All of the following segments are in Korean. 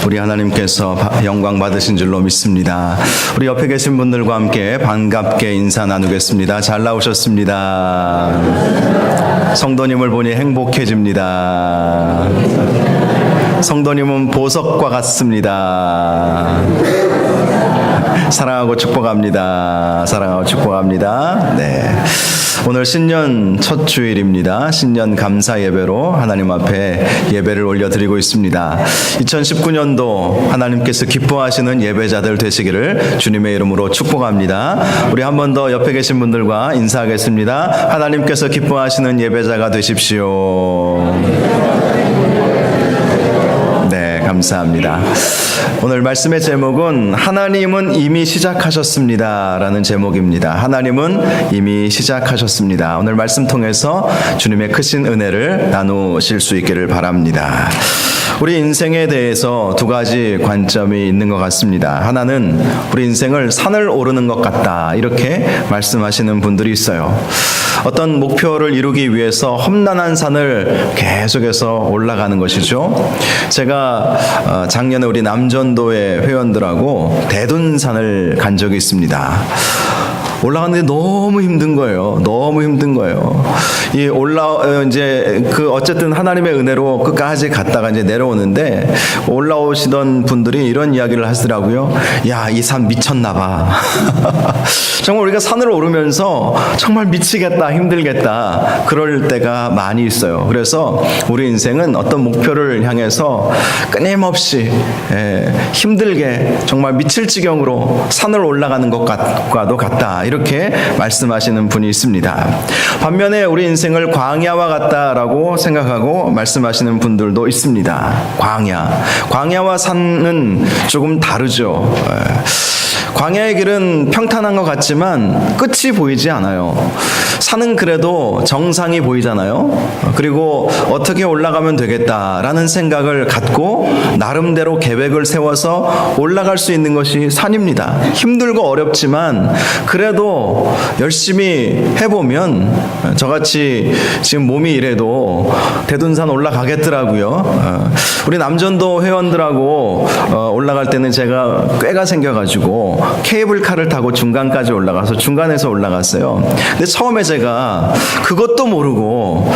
우리 하나님께서 영광 받으신 줄로 믿습니다. 우리 옆에 계신 분들과 함께 반갑게 인사 나누겠습니다. 잘 나오셨습니다. 성도님을 보니 행복해집니다. 성도님은 보석과 같습니다. 사랑하고 축복합니다. 사랑하고 축복합니다. 네. 오늘 신년 첫 주일입니다. 신년 감사 예배로 하나님 앞에 예배를 올려드리고 있습니다. 2019년도 하나님께서 기뻐하시는 예배자들 되시기를 주님의 이름으로 축복합니다. 우리 한 번 더 옆에 계신 분들과 인사하겠습니다. 하나님께서 기뻐하시는 예배자가 되십시오. 네, 감사합니다. 오늘 말씀의 제목은 하나님은 이미 시작하셨습니다 라는 제목입니다. 하나님은 이미 시작하셨습니다. 오늘 말씀 통해서 주님의 크신 은혜를 나누실 수 있기를 바랍니다. 우리 인생에 대해서 두 가지 관점이 있는 것 같습니다. 하나는 우리 인생을 산을 오르는 것 같다 이렇게 말씀하시는 분들이 있어요. 어떤 목표를 이루기 위해서 험난한 산을 계속해서 올라가는 것이죠. 제가 작년에 우리 남전도의 회원들하고 대둔산을 간 적이 있습니다. 올라가는데 너무 힘든 거예요. 너무 힘든 거예요. 어쨌든 하나님의 은혜로 끝까지 갔다가 이제 내려오는데 올라오시던 분들이 이런 이야기를 하시더라고요. 야, 이 산 미쳤나 봐. 정말 우리가 산을 오르면서 정말 미치겠다, 힘들겠다. 그럴 때가 많이 있어요. 그래서 우리 인생은 어떤 목표를 향해서 끊임없이 힘들게 정말 미칠 지경으로 산을 올라가는 것과도 같다. 이렇게 말씀하시는 분이 있습니다. 반면에 우리 인생을 광야와 같다라고 생각하고 말씀하시는 분들도 있습니다. 광야와 산은 조금 다르죠. 광야의 길은 평탄한 것 같지만 끝이 보이지 않아요. 산은 그래도 정상이 보이잖아요. 그리고 어떻게 올라가면 되겠다라는 생각을 갖고 나름대로 계획을 세워서 올라갈 수 있는 것이 산입니다. 힘들고 어렵지만 그래도 열심히 해보면 저같이 지금 몸이 이래도 대둔산 올라가겠더라고요. 우리 남전도 회원들하고 올라갈 때는 제가 꾀가 생겨가지고 케이블카를 타고 중간까지 올라가서 중간에서 올라갔어요. 근데 처음에 제가 그것도 모르고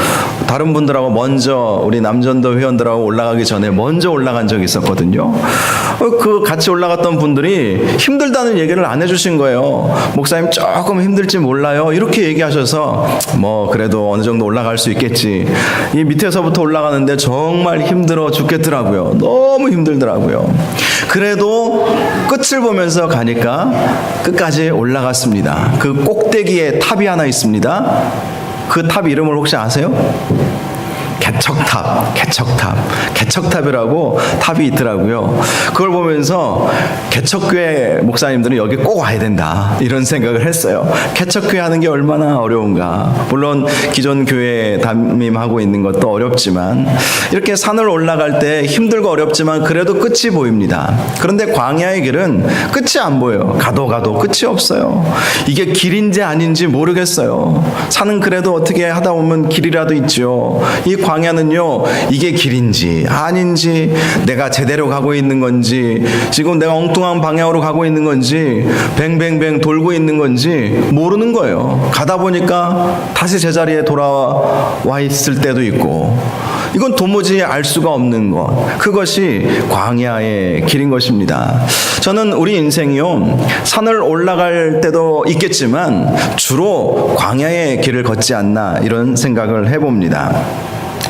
다른 분들하고 먼저 우리 남전도 회원들하고 올라가기 전에 먼저 올라간 적이 있었거든요. 그 같이 올라갔던 분들이 힘들다는 얘기를 안 해주신 거예요. 목사님 조금 힘들지 몰라요. 이렇게 얘기하셔서 뭐 그래도 어느 정도 올라갈 수 있겠지. 이 밑에서부터 올라가는데 정말 힘들어 죽겠더라고요. 너무 힘들더라고요. 그래도 끝을 보면서 가니까 끝까지 올라갔습니다. 그 꼭대기에 탑이 하나 있습니다. 그 탑 이름을 혹시 아세요? 개척탑이라고 탑이 있더라고요. 그걸 보면서 개척교회 목사님들은 여기 꼭 와야 된다 이런 생각을 했어요. 개척교회 하는 게 얼마나 어려운가. 물론 기존 교회 담임하고 있는 것도 어렵지만 이렇게 산을 올라갈 때 힘들고 어렵지만 그래도 끝이 보입니다. 그런데 광야의 길은 끝이 안 보여요. 가도 끝이 없어요. 이게 길인지 아닌지 모르겠어요. 산은 그래도 어떻게 하다 보면 길이라도 있죠. 이 광야는요, 이게 길인지 아닌지, 내가 제대로 가고 있는 건지, 지금 내가 엉뚱한 방향으로 가고 있는 건지, 뱅뱅뱅 돌고 있는 건지 모르는 거예요. 가다 보니까 다시 제자리에 돌아와 있을 때도 있고, 이건 도무지 알 수가 없는 것. 그것이 광야의 길인 것입니다. 저는 우리 인생이요, 산을 올라갈 때도 있겠지만 주로 광야의 길을 걷지 않나 이런 생각을 해봅니다.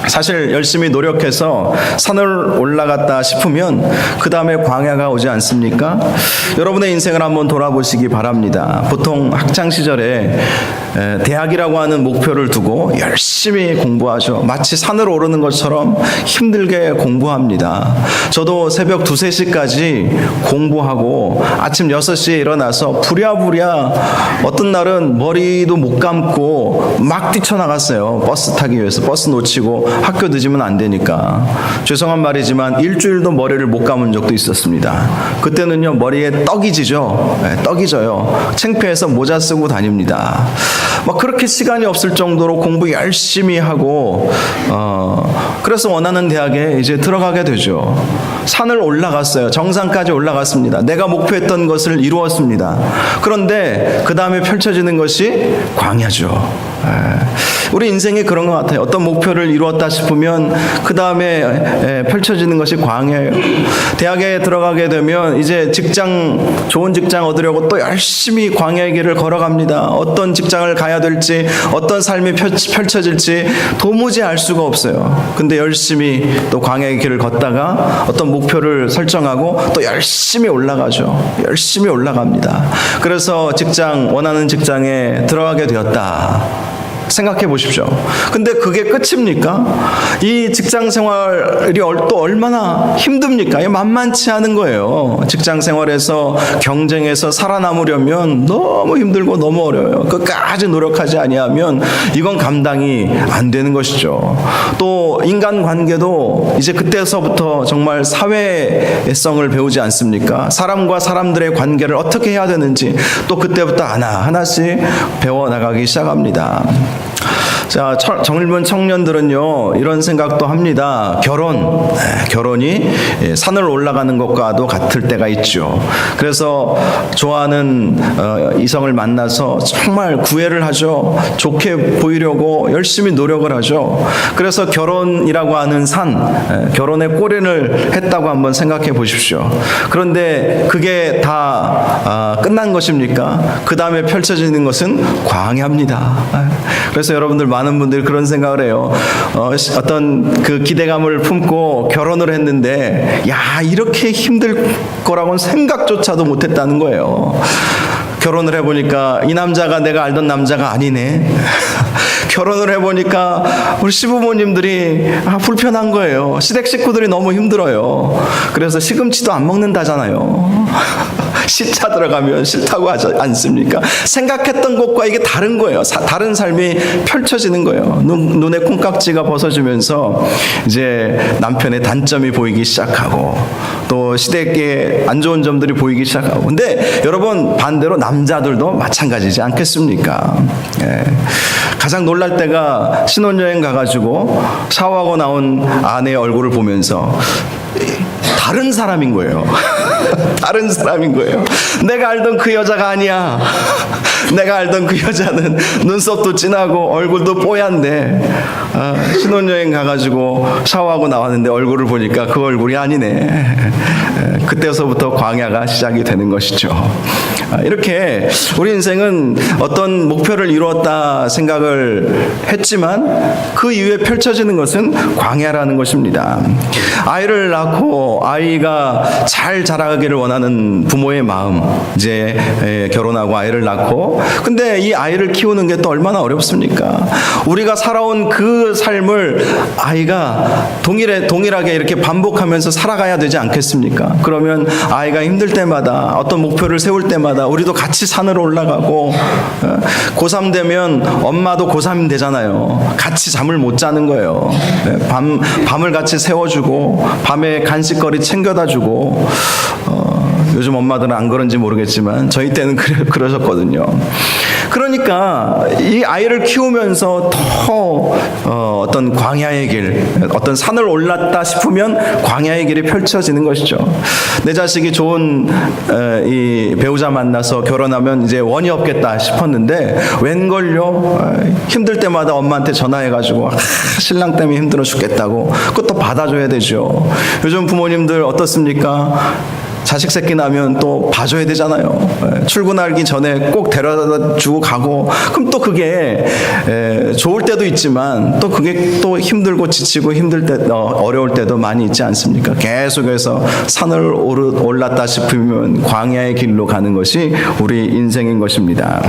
사실 열심히 노력해서 산을 올라갔다 싶으면 그 다음에 광야가 오지 않습니까? 여러분의 인생을 한번 돌아보시기 바랍니다. 보통 학창시절에 대학이라고 하는 목표를 두고 열심히 공부하죠. 마치 산을 오르는 것처럼 힘들게 공부합니다. 저도 새벽 2, 3시까지 공부하고 아침 6시에 일어나서 부랴부랴 어떤 날은 머리도 못 감고 막 뛰쳐나갔어요. 버스 타기 위해서. 버스 놓치고 또 학교 늦으면 안 되니까 죄송한 말이지만 일주일도 머리를 못 감은 적도 있었습니다. 그때는요 머리에 떡이 지죠. 떡이 져요. 창피해서 모자 쓰고 다닙니다. 막 그렇게 시간이 없을 정도로 공부 열심히 하고 그래서 원하는 대학에 이제 들어가게 되죠. 산을 올라갔어요. 정상까지 올라갔습니다. 내가 목표했던 것을 이루었습니다. 그런데 그 다음에 펼쳐지는 것이 광야죠. 우리 인생이 그런 것 같아요. 어떤 목표를 이루었다 싶으면 그 다음에 펼쳐지는 것이 광야예요. 대학에 들어가게 되면 이제 좋은 직장 얻으려고 또 열심히 광야의 길을 걸어갑니다. 어떤 직장을 가야 될지, 어떤 삶이 펼쳐질지 도무지 알 수가 없어요. 근데 열심히 또 광야의 길을 걷다가 어떤 목표를 설정하고 또 열심히 올라가죠. 열심히 올라갑니다. 그래서 원하는 직장에 들어가게 되었다. 생각해 보십시오. 근데 그게 끝입니까? 이 직장 생활이 또 얼마나 힘듭니까? 만만치 않은 거예요. 직장 생활에서 경쟁해서 살아남으려면 너무 힘들고 너무 어려워요. 끝까지 노력하지 아니하면 이건 감당이 안 되는 것이죠. 또 인간 관계도 이제 그때서부터 정말 사회성을 배우지 않습니까? 사람과 사람들의 관계를 어떻게 해야 되는지 또 그때부터 하나하나씩 배워나가기 시작합니다. 자, 젊은 청년들은요 이런 생각도 합니다. 결혼이 산을 올라가는 것과도 같을 때가 있죠. 그래서 좋아하는 이성을 만나서 정말 구애를 하죠. 좋게 보이려고 열심히 노력을 하죠. 그래서 결혼이라고 하는 결혼의 꼬리를 했다고 한번 생각해 보십시오. 그런데 그게 다 끝난 것입니까? 그 다음에 펼쳐지는 것은 광야입니다. 그래서 여러분들 많은 분들이 그런 생각을 해요. 어떤 그 기대감을 품고 결혼을 했는데 이렇게 힘들 거라고는 생각조차도 못했다는 거예요. 결혼을 해보니까 이 남자가 내가 알던 남자가 아니네. 결혼을 해보니까 우리 시부모님들이 불편한 거예요. 시댁 식구들이 너무 힘들어요. 그래서 시금치도 안 먹는다잖아요. 시차 들어가면 싫다고 하지 않습니까? 생각했던 것과 이게 다른 거예요. 다른 삶이 펼쳐지는 거예요. 눈에 콩깍지가 벗어지면서 이제 남편의 단점이 보이기 시작하고 또 시댁의 안 좋은 점들이 보이기 시작하고. 근데 여러분 반대로 남자들도 마찬가지지 않겠습니까? 가장 놀랄 때가 신혼여행 가가지고 샤워하고 나온 아내의 얼굴을 보면서 다른 사람인 거예요. 다른 사람인 거예요. 내가 알던 그 여자가 아니야. 내가 알던 그 여자는 눈썹도 진하고 얼굴도 뽀얀데 신혼여행 가가지고 샤워하고 나왔는데 얼굴을 보니까 그 얼굴이 아니네. 그때서부터 광야가 시작이 되는 것이죠. 이렇게 우리 인생은 어떤 목표를 이루었다 생각을 했지만 그 이후에 펼쳐지는 것은 광야라는 것입니다. 아이를 낳고 아이가 잘 자라기를 원하는 부모의 마음, 이제 결혼하고 아이를 낳고, 근데 이 아이를 키우는 게 또 얼마나 어렵습니까? 우리가 살아온 그 삶을 아이가 동일하게 이렇게 반복하면서 살아가야 되지 않겠습니까? 그러면 아이가 힘들 때마다 어떤 목표를 세울 때마다 우리도 같이 산으로 올라가고, 고3 되면 엄마도 고3 되잖아요. 같이 잠을 못 자는 거예요. 밤을 같이 세워주고 밤에 간식거리 챙겨다 주고. 요즘 엄마들은 안 그런지 모르겠지만 저희 때는 그러셨거든요. 그러니까 이 아이를 키우면서 더 어떤 광야의 길, 어떤 산을 올랐다 싶으면 광야의 길이 펼쳐지는 것이죠. 내 자식이 좋은 이 배우자 만나서 결혼하면 이제 원이 없겠다 싶었는데 웬걸요? 힘들 때마다 엄마한테 전화해가지고 신랑 때문에 힘들어 죽겠다고 그것도 받아줘야 되죠. 요즘 부모님들 어떻습니까? 자식 새끼 나면 또 봐줘야 되잖아요. 출근하기 전에 꼭 데려다 주고 가고, 그럼 또 그게 좋을 때도 있지만 또 그게 또 힘들고 지치고 어려울 때도 많이 있지 않습니까? 계속해서 산을 올랐다 싶으면 광야의 길로 가는 것이 우리 인생인 것입니다.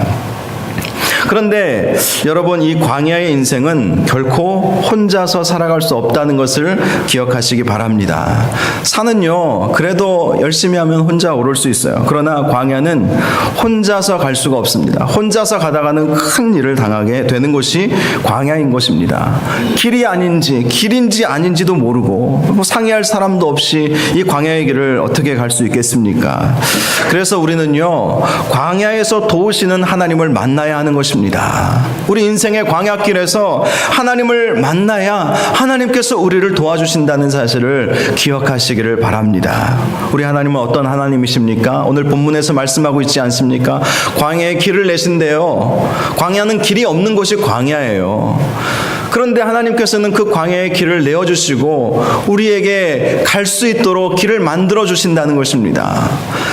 그런데 여러분, 이 광야의 인생은 결코 혼자서 살아갈 수 없다는 것을 기억하시기 바랍니다. 산은요, 그래도 열심히 하면 혼자 오를 수 있어요. 그러나 광야는 혼자서 갈 수가 없습니다. 혼자서 가다가는 큰 일을 당하게 되는 곳이 광야인 것입니다. 길인지 아닌지도 모르고 뭐 상의할 사람도 없이 이 광야의 길을 어떻게 갈 수 있겠습니까? 그래서 우리는요, 광야에서 도우시는 하나님을 만나야 하는 것입니다. 우리 인생의 광야길에서 하나님을 만나야 하나님께서 우리를 도와주신다는 사실을 기억하시기를 바랍니다. 우리 하나님은 어떤 하나님이십니까? 오늘 본문에서 말씀하고 있지 않습니까? 광야의 길을 내신대요. 광야는 길이 없는 곳이 광야예요. 그런데 하나님께서는 그 광야의 길을 내어주시고 우리에게 갈 수 있도록 길을 만들어 주신다는 것입니다.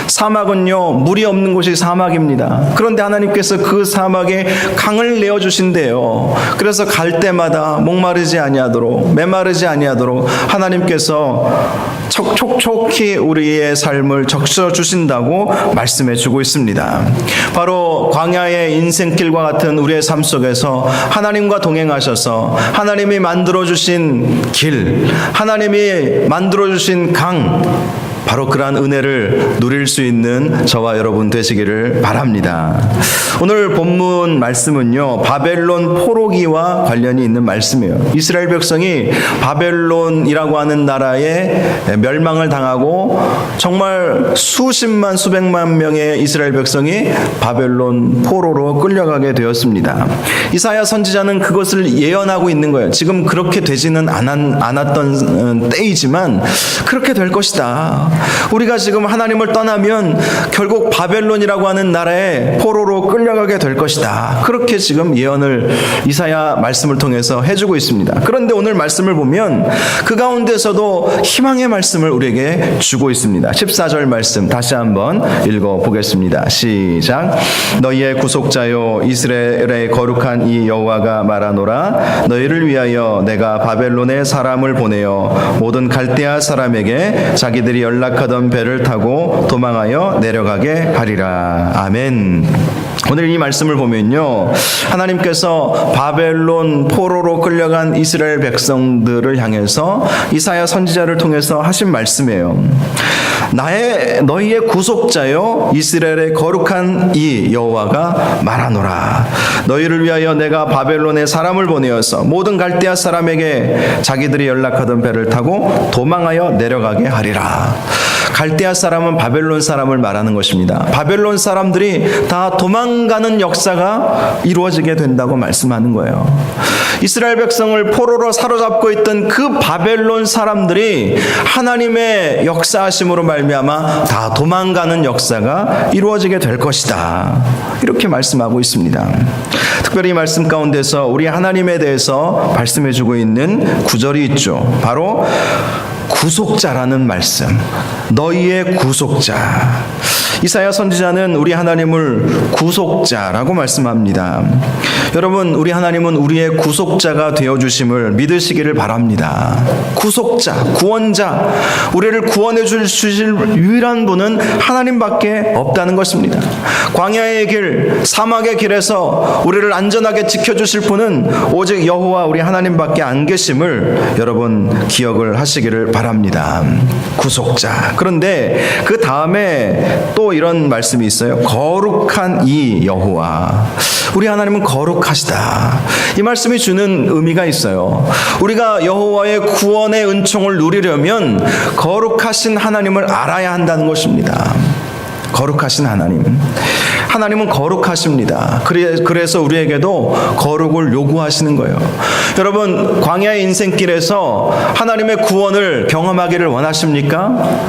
사막은요, 물이 없는 곳이 사막입니다. 그런데 하나님께서 그 사막에 강을 내어주신대요. 그래서 갈 때마다 목마르지 아니하도록, 메마르지 아니하도록 하나님께서 촉촉히 우리의 삶을 적셔주신다고 말씀해 주고 있습니다. 바로 광야의 인생길과 같은 우리의 삶 속에서 하나님과 동행하셔서 하나님이 만들어주신 길, 하나님이 만들어주신 강, 바로 그러한 은혜를 누릴 수 있는 저와 여러분 되시기를 바랍니다. 오늘 본문 말씀은요, 바벨론 포로기와 관련이 있는 말씀이에요. 이스라엘 백성이 바벨론이라고 하는 나라에 멸망을 당하고 정말 수십만 수백만 명의 이스라엘 백성이 바벨론 포로로 끌려가게 되었습니다. 이사야 선지자는 그것을 예언하고 있는 거예요. 지금 그렇게 되지는 않았던 때이지만 그렇게 될 것이다. 우리가 지금 하나님을 떠나면 결국 바벨론이라고 하는 나라에 포로로 끌려가게 될 것이다. 그렇게 지금 예언을 이사야 말씀을 통해서 해주고 있습니다. 그런데 오늘 말씀을 보면 그 가운데서도 희망의 말씀을 우리에게 주고 있습니다. 14절 말씀 다시 한번 읽어보겠습니다. 시작. 너희의 구속자요 이스라엘의 거룩한 이 여호와가 말하노라. 너희를 위하여 내가 바벨론에 사람을 보내어 모든 갈대아 사람에게 자기들이 연락하던 배를 타고 도망하여 내려가게 하리라. 아멘. 오늘 이 말씀을 보면요, 하나님께서 바벨론 포로로 끌려간 이스라엘 백성들을 향해서 이사야 선지자를 통해서 하신 말씀이에요. 너희의 구속자요 이스라엘의 거룩한 이 여호와가 말하노라. 너희를 위하여 내가 바벨론에 사람을 보내어서 모든 갈대아 사람에게 자기들이 연락하던 배를 타고 도망하여 내려가게 하리라. 갈대아 사람은 바벨론 사람을 말하는 것입니다. 바벨론 사람들이 다 도망가는 역사가 이루어지게 된다고 말씀하는 거예요. 이스라엘 백성을 포로로 사로잡고 있던 그 바벨론 사람들이 하나님의 역사하심으로 말미암아 다 도망가는 역사가 이루어지게 될 것이다. 이렇게 말씀하고 있습니다. 특별히 이 말씀 가운데서 우리 하나님에 대해서 말씀해주고 있는 구절이 있죠. 바로 구속자라는 말씀. 너희의 구속자. 이사야 선지자는 우리 하나님을 구속자라고 말씀합니다. 여러분, 우리 하나님은 우리의 구속자가 되어주심을 믿으시기를 바랍니다. 구속자, 구원자, 우리를 구원해 주실 유일한 분은 하나님밖에 없다는 것입니다. 광야의 길, 사막의 길에서 우리를 안전하게 지켜주실 분은 오직 여호와 우리 하나님밖에 안 계심을 여러분 기억을 하시기를 바랍니다. 구속자. 그런데 그 다음에 또 이런 말씀이 있어요. 거룩한 이 여호와. 우리 하나님은 거룩하시다. 이 말씀이 주는 의미가 있어요. 우리가 여호와의 구원의 은총을 누리려면 거룩하신 하나님을 알아야 한다는 것입니다. 거룩하신 하나님. 하나님은 거룩하십니다. 그래서 우리에게도 거룩을 요구하시는 거예요. 여러분, 광야의 인생길에서 하나님의 구원을 경험하기를 원하십니까?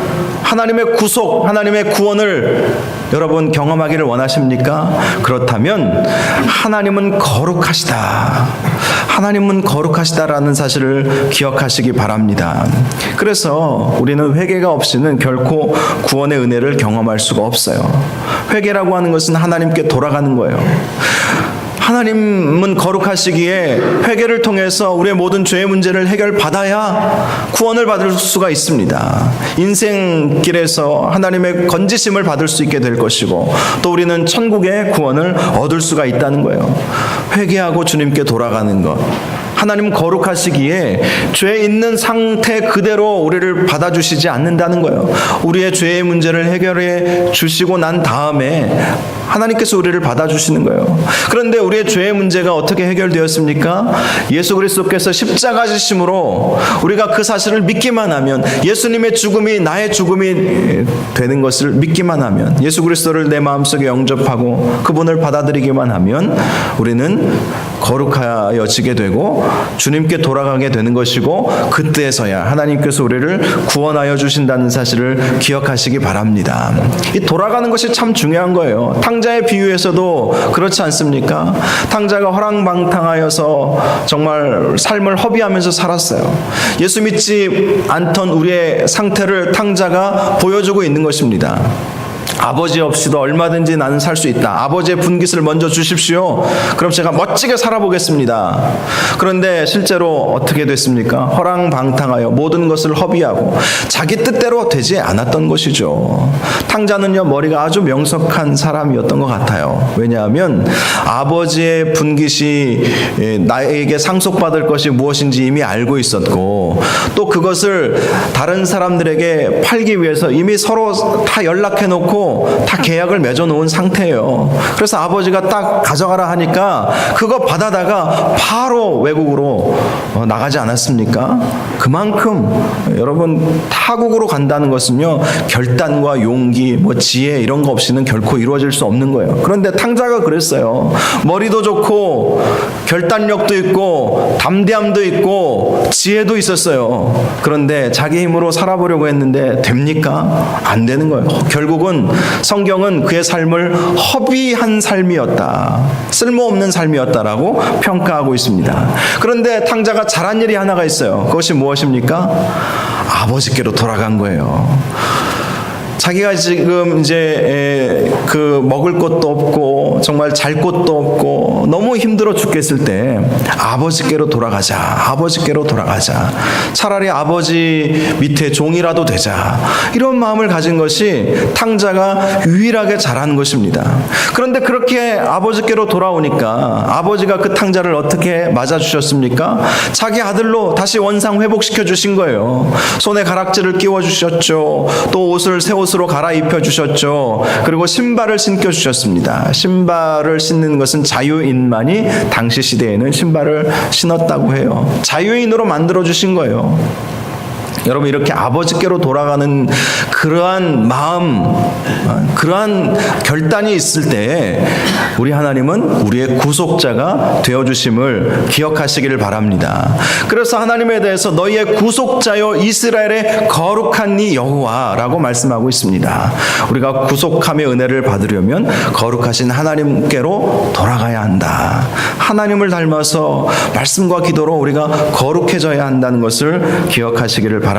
하나님의 구속, 하나님의 구원을 여러분 경험하기를 원하십니까? 그렇다면 하나님은 거룩하시다. 하나님은 거룩하시다라는 사실을 기억하시기 바랍니다. 그래서 우리는 회개가 없이는 결코 구원의 은혜를 경험할 수가 없어요. 회개라고 하는 것은 하나님께 돌아가는 거예요. 하나님은 거룩하시기에 회개를 통해서 우리의 모든 죄의 문제를 해결받아야 구원을 받을 수가 있습니다. 인생길에서 하나님의 건지심을 받을 수 있게 될 것이고 또 우리는 천국의 구원을 얻을 수가 있다는 거예요. 회개하고 주님께 돌아가는 것. 하나님 거룩하시기에 죄 있는 상태 그대로 우리를 받아주시지 않는다는 거예요. 우리의 죄의 문제를 해결해 주시고 난 다음에 하나님께서 우리를 받아주시는 거예요. 그런데 우리의 죄의 문제가 어떻게 해결되었습니까? 예수 그리스도께서 십자가 지심으로 우리가 그 사실을 믿기만 하면, 예수님의 죽음이 나의 죽음이 되는 것을 믿기만 하면, 예수 그리스도를 내 마음속에 영접하고 그분을 받아들이기만 하면 우리는 거룩하여지게 되고 주님께 돌아가게 되는 것이고, 그때서야 하나님께서 우리를 구원하여 주신다는 사실을 기억하시기 바랍니다. 이 돌아가는 것이 참 중요한 거예요. 탕자의 비유에서도 그렇지 않습니까? 탕자가 허랑방탕하여서 정말 삶을 허비하면서 살았어요. 예수 믿지 않던 우리의 상태를 탕자가 보여주고 있는 것입니다. 아버지 없이도 얼마든지 나는 살 수 있다. 아버지의 분깃을 먼저 주십시오. 그럼 제가 멋지게 살아보겠습니다. 그런데 실제로 어떻게 됐습니까? 허랑방탕하여 모든 것을 허비하고 자기 뜻대로 되지 않았던 것이죠. 탕자는요, 머리가 아주 명석한 사람이었던 것 같아요. 왜냐하면 아버지의 분깃이 나에게 상속받을 것이 무엇인지 이미 알고 있었고, 또 그것을 다른 사람들에게 팔기 위해서 이미 서로 다 연락해놓고 다 계약을 맺어놓은 상태예요. 그래서 아버지가 딱 가져가라 하니까 그거 받아다가 바로 외국으로 나가지 않았습니까? 그만큼 여러분, 타국으로 간다는 것은요, 결단과 용기, 지혜 이런 거 없이는 결코 이루어질 수 없는 거예요. 그런데 탕자가 그랬어요. 머리도 좋고 결단력도 있고 담대함도 있고 지혜도 있었어요. 그런데 자기 힘으로 살아보려고 했는데 됩니까? 안 되는 거예요. 결국은 성경은 그의 삶을 허비한 삶이었다, 쓸모없는 삶이었다라고 평가하고 있습니다. 그런데 탕자가 잘한 일이 하나가 있어요. 그것이 무엇입니까? 아버지께로 돌아간 거예요. 자기가 지금 이제 먹을 것도 없고 정말 잘 곳도 없고 너무 힘들어 죽겠을 때 아버지께로 돌아가자, 아버지께로 돌아가자, 차라리 아버지 밑에 종이라도 되자, 이런 마음을 가진 것이 탕자가 유일하게 잘하는 것입니다. 그런데 그렇게 아버지께로 돌아오니까 아버지가 그 탕자를 어떻게 맞아주셨습니까? 자기 아들로 다시 원상 회복시켜 주신 거예요. 손에 가락지를 끼워 주셨죠. 또 옷을 새 옷으로 갈아입혀 주셨죠. 그리고 신발을 신겨 주셨습니다. 신발을 신는 것은 자유인만이 당시 시대에는 신발을 신었다고 해요. 자유인으로 만들어 주신 거예요. 여러분, 이렇게 아버지께로 돌아가는 그러한 마음, 그러한 결단이 있을 때 우리 하나님은 우리의 구속자가 되어주심을 기억하시기를 바랍니다. 그래서 하나님에 대해서 너희의 구속자여 이스라엘의 거룩한 이 여호와라고 말씀하고 있습니다. 우리가 구속함의 은혜를 받으려면 거룩하신 하나님께로 돌아가야 한다. 하나님을 닮아서 말씀과 기도로 우리가 거룩해져야 한다는 것을 기억하시기를 바랍니다.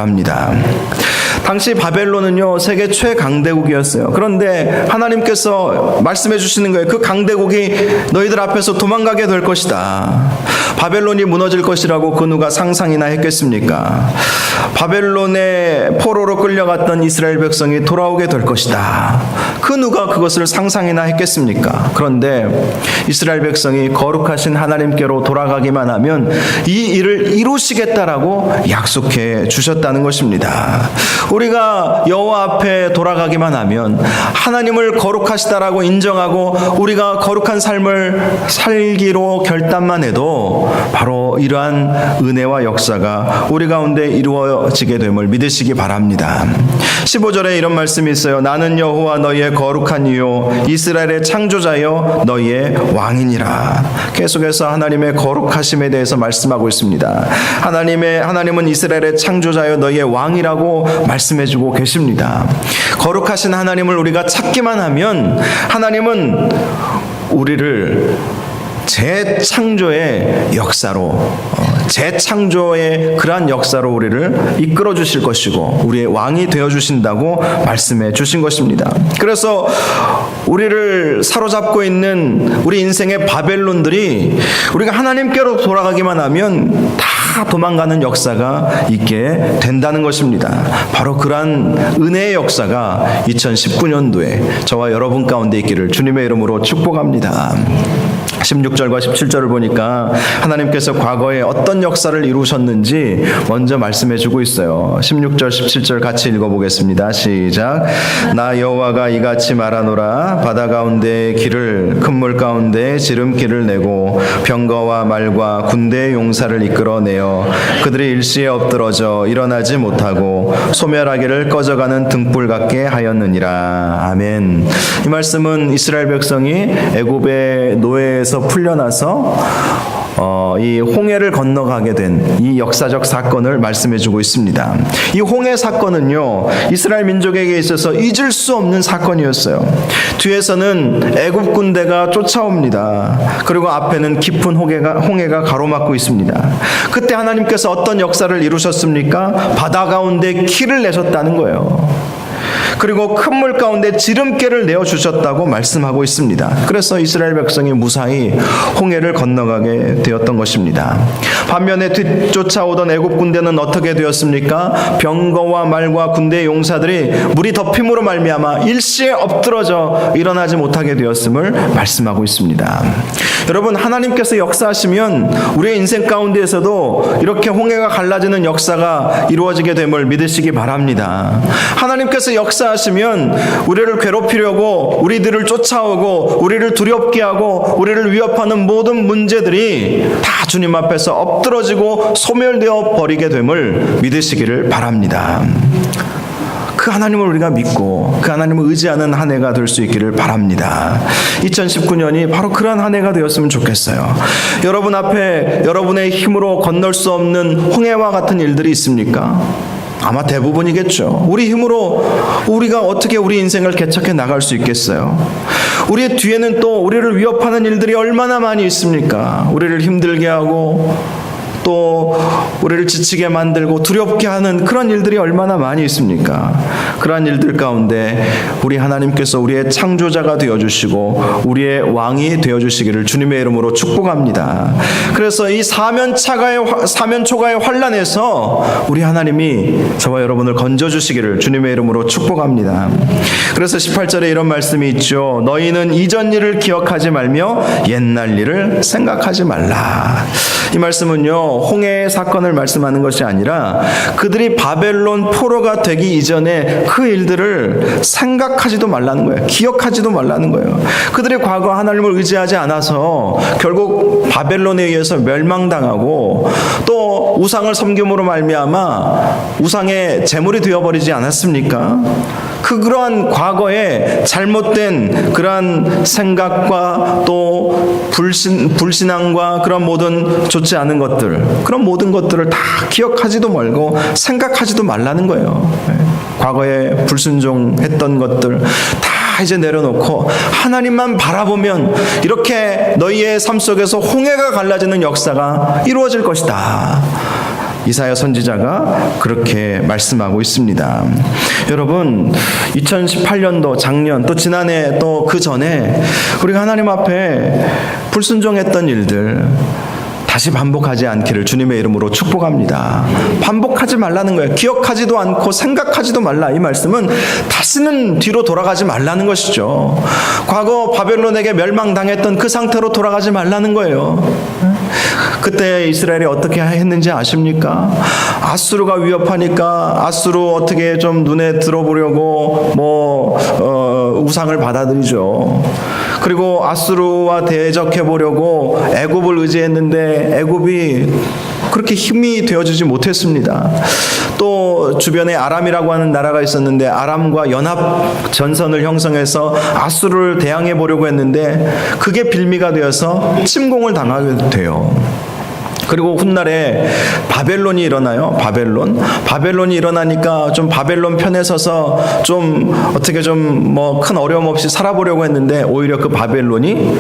당시 바벨론은요, 세계 최강대국이었어요. 그런데 하나님께서 말씀해 주시는 거예요. 그 강대국이 너희들 앞에서 도망가게 될 것이다. 바벨론이 무너질 것이라고 그 누가 상상이나 했겠습니까? 바벨론의 포로로 끌려갔던 이스라엘 백성이 돌아오게 될 것이다. 그 누가 그것을 상상이나 했겠습니까? 그런데 이스라엘 백성이 거룩하신 하나님께로 돌아가기만 하면 이 일을 이루시겠다라고 약속해 주셨다는 것입니다. 우리가 여호와 앞에 돌아가기만 하면, 하나님을 거룩하시다라고 인정하고 우리가 거룩한 삶을 살기로 결단만 해도 바로 이러한 은혜와 역사가 우리 가운데 이루어지게 됨을 믿으시기 바랍니다. 15절에 이런 말씀이 있어요. 나는 여호와 너희의 거룩한 이요 이스라엘의 창조자여 너희의 왕이니라. 계속해서 하나님의 거룩하심에 대해서 말씀하고 있습니다. 하나님은 이스라엘의 창조자여 너희의 왕이라고 말씀해주고 계십니다. 거룩하신 하나님을 우리가 찾기만 하면 하나님은 우리를 재창조의 역사로, 재창조의 그러한 역사로 우리를 이끌어 주실 것이고 우리의 왕이 되어 주신다고 말씀해 주신 것입니다. 그래서 우리를 사로잡고 있는 우리 인생의 바벨론들이 우리가 하나님께로 돌아가기만 하면 다 도망가는 역사가 있게 된다는 것입니다. 바로 그러한 은혜의 역사가 2019년도에 저와 여러분 가운데 있기를 주님의 이름으로 축복합니다. 16절과 17절을 보니까 하나님께서 과거에 어떤 역사를 이루셨는지 먼저 말씀해 주고 있어요. 16절 17절 같이 읽어보겠습니다. 시작. 나 여호와가 이같이 말하노라. 바다 가운데 길을 큰 물 가운데 지름길을 내고 병거와 말과 군대의 용사를 이끌어내어 그들이 일시에 엎드러져 일어나지 못하고 소멸하기를 꺼져가는 등불 같게 하였느니라. 아멘. 이 말씀은 이스라엘 백성이 애굽의 노예에서 풀려나서 이 홍해를 건너가게 된 이 역사적 사건을 말씀해주고 있습니다. 이 홍해 사건은요, 이스라엘 민족에게 있어서 잊을 수 없는 사건이었어요. 뒤에서는 애굽 군대가 쫓아옵니다. 그리고 앞에는 깊은 홍해가 가로막고 있습니다. 그때 하나님께서 어떤 역사를 이루셨습니까? 바다 가운데 길을 내셨다는 거예요. 그리고 큰 물 가운데 지름길을 내어주셨다고 말씀하고 있습니다. 그래서 이스라엘 백성이 무사히 홍해를 건너가게 되었던 것입니다. 반면에 뒤쫓아오던 애굽 군대는 어떻게 되었습니까? 병거와 말과 군대의 용사들이 물이 덮임으로 말미암아 일시에 엎드러져 일어나지 못하게 되었음을 말씀하고 있습니다. 여러분, 하나님께서 역사하시면 우리의 인생 가운데에서도 이렇게 홍해가 갈라지는 역사가 이루어지게 됨을 믿으시기 바랍니다. 하나님께서 역사하시면 우리를 괴롭히려고 우리들을 쫓아오고 우리를 두렵게 하고 우리를 위협하는 모든 문제들이 다 주님 앞에서 엎드러지고 소멸되어 버리게 됨을 믿으시기를 바랍니다. 그 하나님을 우리가 믿고 그 하나님을 의지하는 한 해가 될 수 있기를 바랍니다. 2019년이 바로 그런 한 해가 되었으면 좋겠어요. 여러분 앞에 여러분의 힘으로 건널 수 없는 홍해와 같은 일들이 있습니까? 아마 대부분이겠죠. 우리 힘으로 우리가 어떻게 우리 인생을 개척해 나갈 수 있겠어요? 우리의 뒤에는 또 우리를 위협하는 일들이 얼마나 많이 있습니까? 우리를 힘들게 하고 또 우리를 지치게 만들고 두렵게 하는 그런 일들이 얼마나 많이 있습니까? 그러한 일들 가운데 우리 하나님께서 우리의 창조자가 되어주시고 우리의 왕이 되어주시기를 주님의 이름으로 축복합니다. 그래서 이 사면초가의 환난에서 우리 하나님이 저와 여러분을 건져주시기를 주님의 이름으로 축복합니다. 그래서 18절에 이런 말씀이 있죠. 너희는 이전 일을 기억하지 말며 옛날 일을 생각하지 말라. 이 말씀은요, 홍해의 사건을 말씀하는 것이 아니라 그들이 바벨론 포로가 되기 이전에 그 일들을 생각하지도 말라는 거예요. 기억하지도 말라는 거예요. 그들이 과거 하나님을 의지하지 않아서 결국 바벨론에 의해서 멸망당하고 또 우상을 섬김으로 말미암아 우상의 제물이 되어버리지 않았습니까? 그러한 과거에 잘못된 그러한 생각과 또 불신앙과 그런 모든 좋지 않은 것들, 그런 모든 것들을 다 기억하지도 말고 생각하지도 말라는 거예요. 과거에 불순종했던 것들 다 이제 내려놓고 하나님만 바라보면 이렇게 너희의 삶 속에서 홍해가 갈라지는 역사가 이루어질 것이다. 이사야 선지자가 그렇게 말씀하고 있습니다. 여러분, 2018년도 작년 또 지난해 또 그 전에 우리가 하나님 앞에 불순종했던 일들 다시 반복하지 않기를 주님의 이름으로 축복합니다. 반복하지 말라는 거예요. 기억하지도 않고 생각하지도 말라. 이 말씀은 다시는 뒤로 돌아가지 말라는 것이죠. 과거 바벨론에게 멸망당했던 그 상태로 돌아가지 말라는 거예요. 그때 이스라엘이 어떻게 했는지 아십니까? 아수르가 위협하니까 아수르 어떻게 좀 눈에 들어보려고 우상을 받아들이죠. 그리고 아수르와 대적해 보려고 애굽을 의지했는데 애굽이 그렇게 힘이 되어주지 못했습니다. 또 주변에 아람이라고 하는 나라가 있었는데 아람과 연합 전선을 형성해서 아수르를 대항해 보려고 했는데 그게 빌미가 되어서 침공을 당하게 돼요. 그리고 훗날에 바벨론이 일어나요. 바벨론이 일어나니까 좀 바벨론 편에 서서 좀 어떻게 좀 큰 어려움 없이 살아보려고 했는데 오히려 그 바벨론이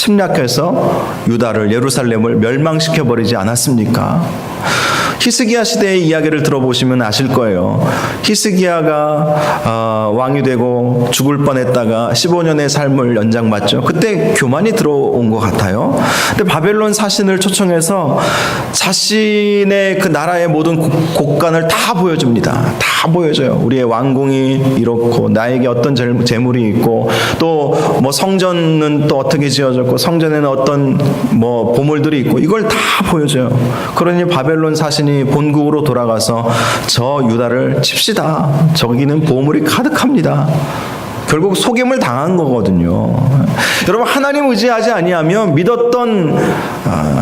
침략해서 유다를, 예루살렘을 멸망시켜버리지 않았습니까? 히스기야 시대의 이야기를 들어보시면 아실 거예요. 히스기야가 왕이 되고 죽을 뻔했다가 15년의 삶을 연장받죠. 그때 교만이 들어온 것 같아요. 근데 바벨론 사신을 초청해서 자신의 그 나라의 모든 곳간을 다 보여줍니다. 다 보여줘요. 우리의 왕궁이 이렇고 나에게 어떤 재물이 있고 또 뭐 성전은 또 어떻게 지어졌고 성전에는 어떤 뭐 보물들이 있고 이걸 다 보여줘요. 그러니 바벨론 사신이 본국으로 돌아가서 저 유다를 칩시다. 저기는 보물이 가득합니다. 결국 속임을 당한 거거든요. 여러분, 하나님 의지하지 아니하면 믿었던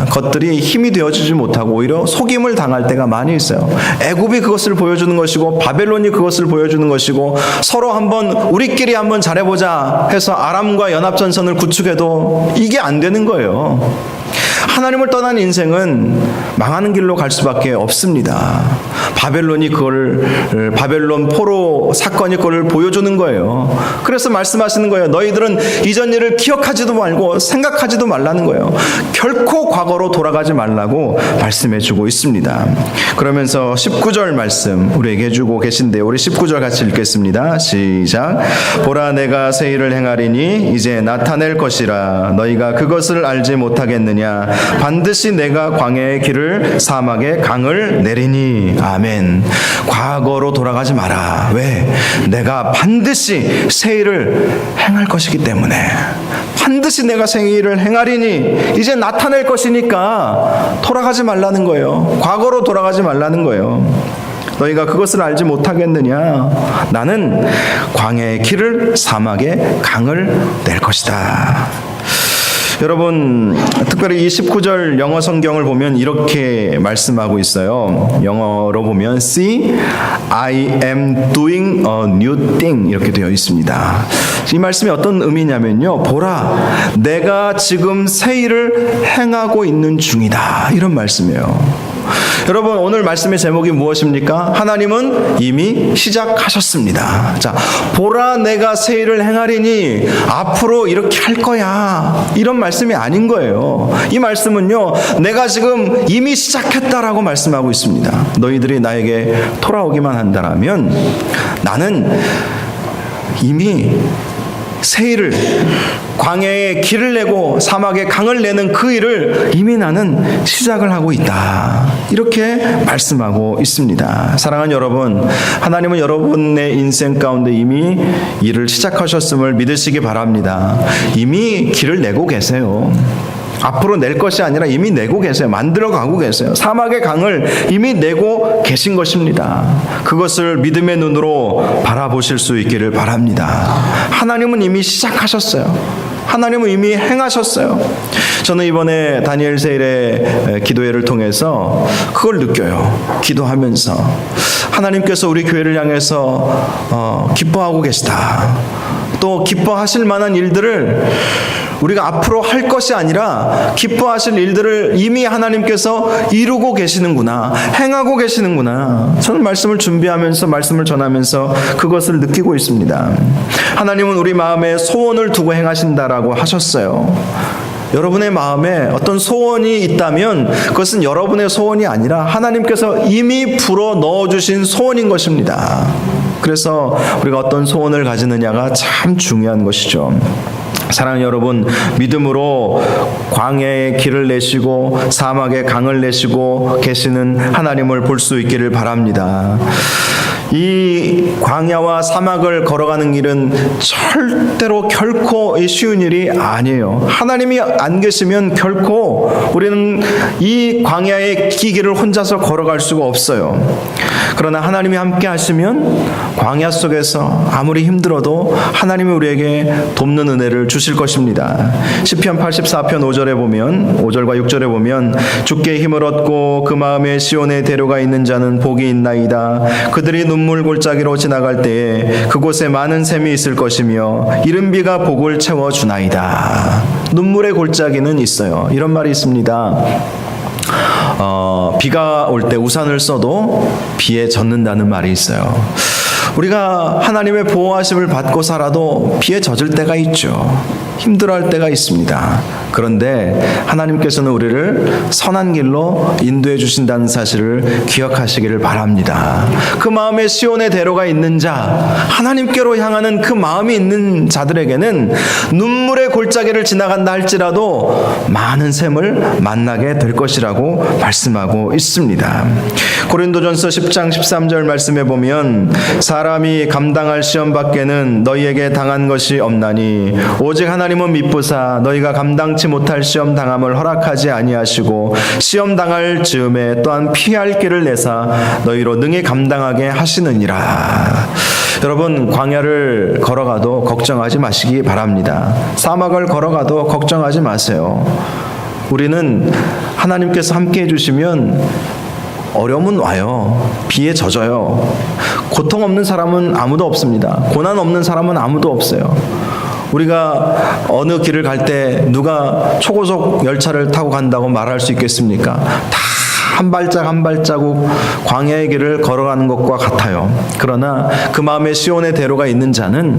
것들이 힘이 되어주지 못하고 오히려 속임을 당할 때가 많이 있어요. 애굽이 그것을 보여주는 것이고 바벨론이 그것을 보여주는 것이고 서로 한번 우리끼리 한번 잘해보자 해서 아람과 연합전선을 구축해도 이게 안 되는 거예요. 하나님을 떠난 인생은 망하는 길로 갈 수밖에 없습니다. 바벨론이 그걸, 바벨론 포로 사건이 그걸 보여주는 거예요. 그래서 말씀하시는 거예요. 너희들은 이전 일을 기억하지도 말고 생각하지도 말라는 거예요. 결코 과거로 돌아가지 말라고 말씀해 주고 있습니다. 그러면서 19절 말씀 우리에게 해주고 계신데 우리 19절 같이 읽겠습니다. 시작. 보라, 내가 새 일을 행하리니 이제 나타낼 것이라. 너희가 그것을 알지 못하겠느냐. 반드시 내가 광야의 길을 사막에 강을 내리니. 아멘. 과거로 돌아가지 마라. 왜? 내가 반드시 새 일을 행할 것이기 때문에. 반드시 내가 새 일을 행하리니 이제 나타낼 것이니까 돌아가지 말라는 거예요. 과거로 돌아가지 말라는 거예요. 너희가 그것을 알지 못하겠느냐. 나는 광야의 길을 사막에 강을 낼 것이다. 여러분, 특별히 이 19절 영어 성경을 보면 이렇게 말씀하고 있어요. 영어로 보면 See, I am doing a new thing 이렇게 되어 있습니다. 이 말씀이 어떤 의미냐면요. 보라, 내가 지금 새 일을 행하고 있는 중이다. 이런 말씀이에요. 여러분, 오늘 말씀의 제목이 무엇입니까? 하나님은 이미 시작하셨습니다. 자, 보라, 내가 새 일을 행하리니 앞으로 이렇게 할 거야. 이런 말씀이 아닌 거예요. 이 말씀은요, 내가 지금 이미 시작했다라고 말씀하고 있습니다. 너희들이 나에게 돌아오기만 한다면 나는 이미 새 일을, 광야에 길을 내고 사막에 강을 내는 그 일을 이미 나는 시작을 하고 있다. 이렇게 말씀하고 있습니다. 사랑하는 여러분, 하나님은 여러분의 인생 가운데 이미 일을 시작하셨음을 믿으시기 바랍니다. 이미 길을 내고 계세요. 앞으로 낼 것이 아니라 이미 내고 계세요. 만들어 가고 계세요. 사막의 강을 이미 내고 계신 것입니다. 그것을 믿음의 눈으로 바라보실 수 있기를 바랍니다. 하나님은 이미 시작하셨어요. 하나님은 이미 행하셨어요. 저는 이번에 다니엘 세일의 기도회를 통해서 그걸 느껴요. 기도하면서 하나님께서 우리 교회를 향해서 기뻐하고 계시다. 또 기뻐하실 만한 일들을 우리가 앞으로 할 것이 아니라 기뻐하실 일들을 이미 하나님께서 이루고 계시는구나, 행하고 계시는구나. 저는 말씀을 준비하면서 말씀을 전하면서 그것을 느끼고 있습니다. 하나님은 우리 마음에 소원을 두고 행하신다라고 하셨어요. 여러분의 마음에 어떤 소원이 있다면 그것은 여러분의 소원이 아니라 하나님께서 이미 불어 넣어주신 소원인 것입니다. 그래서 우리가 어떤 소원을 가지느냐가 참 중요한 것이죠. 사랑하는 여러분, 믿음으로 광야의 길을 내시고 사막의 강을 내시고 계시는 하나님을 볼 수 있기를 바랍니다. 이 광야와 사막을 걸어가는 길은 절대로 결코 쉬운 일이 아니에요. 하나님이 안 계시면 결코 우리는 이 광야의 길을 혼자서 걸어갈 수가 없어요. 그러나 하나님이 함께 하시면 광야 속에서 아무리 힘들어도 하나님이 우리에게 돕는 은혜를 주실 것입니다. 시편 84편 5절에 보면, 5절과 6절에 보면 주께 힘을 얻고 그 마음에 시온에 데려가 있는 자는 복이 있나이다. 그들이 눈물 골짜기로 지나갈 때에 그곳에 많은 샘이 있을 것이며 이른 비가 복을 채워주나이다. 눈물의 골짜기는 있어요. 이런 말이 있습니다. 비가 올 때 우산을 써도 비에 젖는다는 말이 있어요. 우리가 하나님의 보호하심을 받고 살아도 비에 젖을 때가 있죠. 힘들어할 때가 있습니다. 그런데 하나님께서는 우리를 선한 길로 인도해 주신다는 사실을 기억하시기를 바랍니다. 그 마음에 시온의 대로가 있는 자, 하나님께로 향하는 그 마음이 있는 자들에게는 눈물의 골짜기를 지나간다 할지라도 많은 샘을 만나게 될 것이라고 말씀하고 있습니다. 고린도전서 10장 13절 말씀에 보면 사람이 감당할 시험 밖에는 너희에게 당한 것이 없나니 오직 하나님은 미쁘사 너희가 감당치 못할 시험 당함을 허락하지 아니하시고 시험 당할 즈음에 또한 피할 길을 내사 너희로 능히 감당하게 하시느니라. 여러분, 광야를 걸어가도 걱정하지 마시기 바랍니다. 사막을 걸어가도 걱정하지 마세요. 우리는 하나님께서 함께 해주시면 어려움은 와요. 비에 젖어요. 고통 없는 사람은 아무도 없습니다. 고난 없는 사람은 아무도 없어요. 우리가 어느 길을 갈 때 누가 초고속 열차를 타고 간다고 말할 수 있겠습니까? 다 한 발짝 한 발자국 광야의 길을 걸어가는 것과 같아요. 그러나 그 마음에 시온의 대로가 있는 자는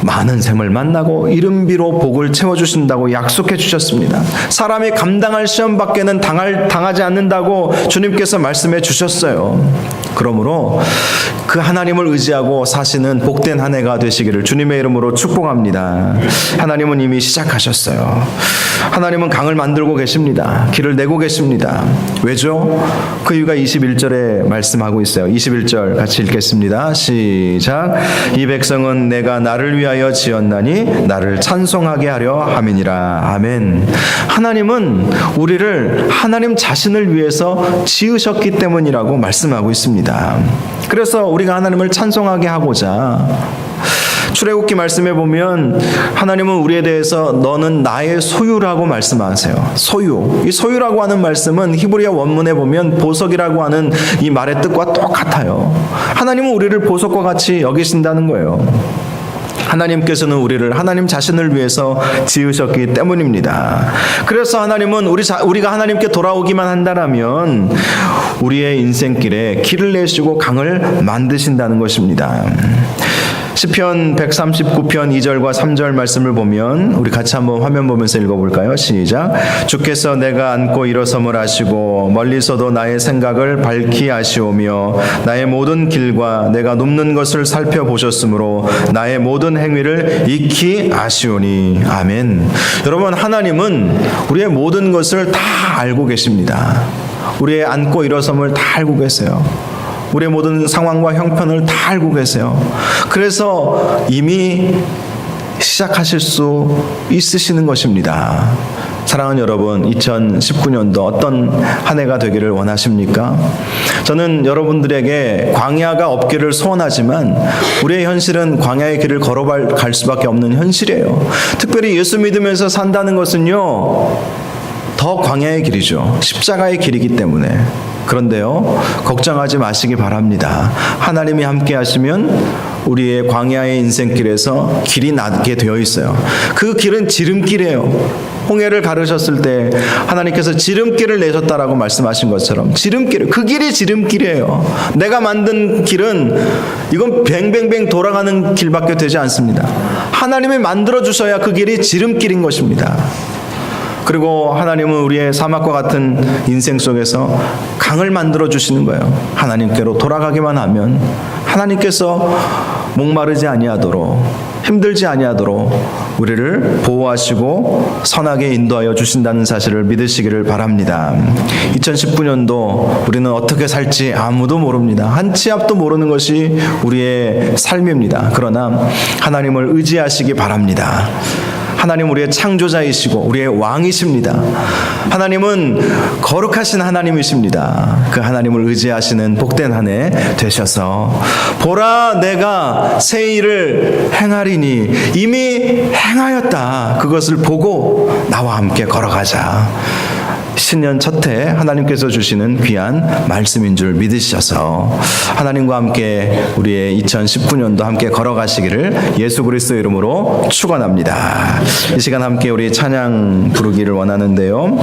많은 샘을 만나고 이른비로 복을 채워주신다고 약속해 주셨습니다. 사람이 감당할 시험 밖에는 당하지 않는다고 주님께서 말씀해 주셨어요. 그러므로 그 하나님을 의지하고 사시는 복된 한 해가 되시기를 주님의 이름으로 축복합니다. 하나님은 이미 시작하셨어요. 하나님은 강을 만들고 계십니다. 길을 내고 계십니다. 왜죠? 그 이유가 21절에 말씀하고 있어요. 21절 같이 읽겠습니다. 시작. 이 백성은 내가 나를 위하여 지었나니 나를 찬송하게 하려 함이니라. 아멘. 하나님은 우리를 하나님 자신을 위해서 지으셨기 때문이라고 말씀하고 있습니다. 그래서 우리가 하나님을 찬송하게 하고자 출애굽기 말씀에 보면 하나님은 우리에 대해서 너는 나의 소유라고 말씀하세요. 소유. 이 소유라고 하는 말씀은 히브리어 원문에 보면 보석이라고 하는 이 말의 뜻과 똑같아요. 하나님은 우리를 보석과 같이 여기신다는 거예요. 하나님께서는 우리를 하나님 자신을 위해서 지으셨기 때문입니다. 그래서 하나님은 우리가 하나님께 돌아오기만 한다면 우리의 인생길에 길을 내시고 강을 만드신다는 것입니다. 시편 139편 2절과 3절 말씀을 보면 우리 같이 한번 화면 보면서 읽어볼까요? 시작. 주께서 내가 앉고 일어섬을 아시고 멀리서도 나의 생각을 밝히 아시오며 나의 모든 길과 내가 눕는 것을 살펴보셨으므로 나의 모든 행위를 익히 아시오니. 아멘. 여러분, 하나님은 우리의 모든 것을 다 알고 계십니다. 우리의 앉고 일어섬을 다 알고 계세요. 우리의 모든 상황과 형편을 다 알고 계세요. 그래서 이미 시작하실 수 있으시는 것입니다. 사랑하는 여러분, 2019년도 어떤 한 해가 되기를 원하십니까? 저는 여러분들에게 광야가 없기를 소원하지만 우리의 현실은 광야의 길을 걸어갈 수밖에 없는 현실이에요. 특별히 예수 믿으면서 산다는 것은요, 더 광야의 길이죠. 십자가의 길이기 때문에. 그런데요, 걱정하지 마시기 바랍니다. 하나님이 함께 하시면 우리의 광야의 인생길에서 길이 나게 되어 있어요. 그 길은 지름길이에요. 홍해를 가르셨을 때 하나님께서 지름길을 내셨다라고 말씀하신 것처럼 그 길이 지름길이에요. 내가 만든 길은 이건 뱅뱅뱅 돌아가는 길밖에 되지 않습니다. 하나님이 만들어 주셔야 그 길이 지름길인 것입니다. 그리고 하나님은 우리의 사막과 같은 인생 속에서 강을 만들어 주시는 거예요. 하나님께로 돌아가기만 하면 하나님께서 목마르지 아니하도록, 힘들지 아니하도록 우리를 보호하시고 선하게 인도하여 주신다는 사실을 믿으시기를 바랍니다. 2019년도 우리는 어떻게 살지 아무도 모릅니다. 한 치 앞도 모르는 것이 우리의 삶입니다. 그러나 하나님을 의지하시기 바랍니다. 하나님 우리의 창조자이시고 우리의 왕이십니다. 하나님은 거룩하신 하나님이십니다. 그 하나님을 의지하시는 복된 한 해 되셔서 보라 내가 새 일을 행하리니 이미 행하였다. 그것을 보고 나와 함께 걸어가자. 신년 첫 해 하나님께서 주시는 귀한 말씀인 줄 믿으셔서 하나님과 함께 우리의 2019년도 함께 걸어가시기를 예수 그리스도 이름으로 축원합니다. 이 시간 함께 우리 찬양 부르기를 원하는데요.